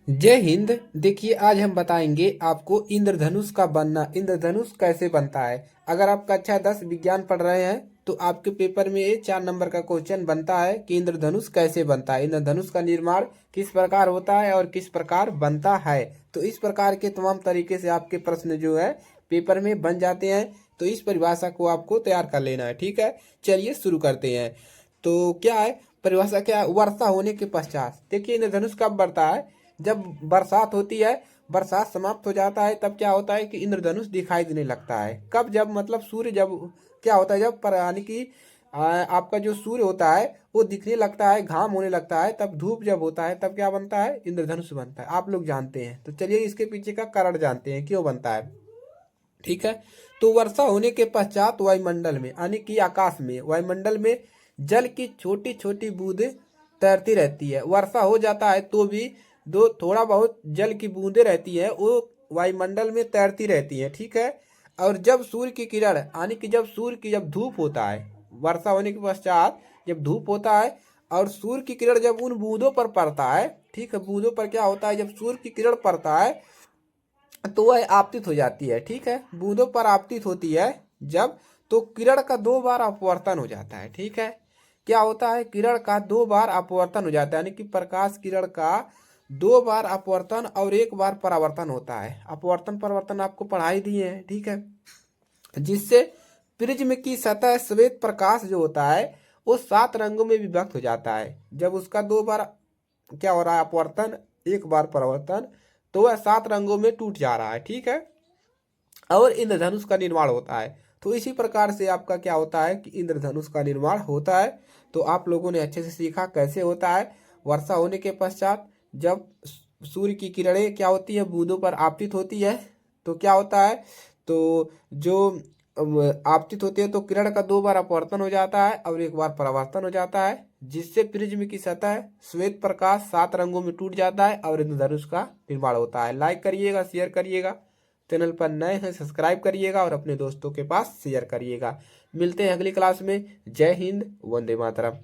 जय हिंद। देखिए, आज हम बताएंगे आपको इंद्रधनुष का बनना। इंद्रधनुष कैसे बनता है। अगर आप कक्षा 10 विज्ञान पढ़ रहे हैं तो आपके पेपर में ये 4 नंबर का क्वेश्चन बनता है कि इंद्रधनुष कैसे बनता है, इंद्रधनुष का निर्माण किस प्रकार होता है और किस प्रकार बनता है। तो इस प्रकार के तमाम तरीके से आपके प्रश्न जो है पेपर में बन जाते हैं। तो इस परिभाषा को आपको तैयार कर लेना है। ठीक है, चलिए शुरू करते हैं। तो क्या है परिभाषा, क्या है? वर्षा होने के पश्चात। देखिए, इंद्रधनुष कब बनता है? जब बरसात होती है, बरसात समाप्त हो जाता है, तब क्या होता है कि इंद्रधनुष दिखाई देने लगता है। कब? जब मतलब सूर्य जब क्या होता है, जब यानी कि आपका जो सूर्य होता है वो दिखने लगता है, घाम होने लगता है, तब धूप जब होता है तब क्या बनता है? इंद्रधनुष बनता है। आप लोग जानते हैं। तो चलिए इसके पीछे का कारण जानते हैं क्यों बनता है। ठीक है, तो वर्षा होने के पश्चात वायुमंडल में यानी कि आकाश में, वायुमंडल में जल की छोटी छोटी बूंदें तैरती रहती है। वर्षा हो जाता है तो भी दो थोड़ा बहुत जल की बूंदें रहती है, वो वायुमंडल में तैरती रहती है। ठीक है, और जब सूर्य की किरण यानी कि जब सूर्य की जब धूप होता है, वर्षा होने के पश्चात जब धूप होता है और सूर्य की किरण जब उन बूंदों पर पड़ता है, ठीक है, बूंदों पर क्या होता है, जब सूर्य की किरण पड़ता है तो वह आपतित हो जाती है। ठीक है, बूंदों पर आपतित होती है जब, तो किरण का 2 बार अपवर्तन हो जाता है। ठीक है, क्या होता है? किरण का 2 बार अपवर्तन हो जाता है, यानी कि प्रकाश किरण का 2 बार अपवर्तन और 1 बार परावर्तन होता है। अपवर्तन परावर्तन आपको पढ़ाई दिए हैं। ठीक है, जिससे प्रिज्म की सतह श्वेत प्रकाश जो होता है वो 7 रंगों में विभक्त हो जाता है। जब उसका 2 बार क्या हो रहा है, अपवर्तन, 1 बार परावर्तन, तो वह 7 रंगों में टूट जा रहा है। ठीक है, और इंद्रधनुष का निर्माण होता है। तो इसी प्रकार से आपका क्या होता है कि इंद्रधनुष का निर्माण होता है। तो आप लोगों ने अच्छे से सीखा कैसे होता है। वर्षा होने के पश्चात जब सूर्य की किरणें क्या होती है, बूंदों पर आपतित होती है, तो क्या होता है, तो जो आपतित होती है तो किरण का 2 बार अपवर्तन हो जाता है और 1 बार परावर्तन हो जाता है, जिससे प्रिज्म की सतह श्वेत प्रकाश 7 रंगों में टूट जाता है और इंद्रधनुष का निर्माण होता है। लाइक करिएगा, शेयर करिएगा, चैनल पर नए हैं सब्सक्राइब करिएगा और अपने दोस्तों के पास शेयर करिएगा। मिलते हैं अगली क्लास में। जय हिंद, वंदे मातरम।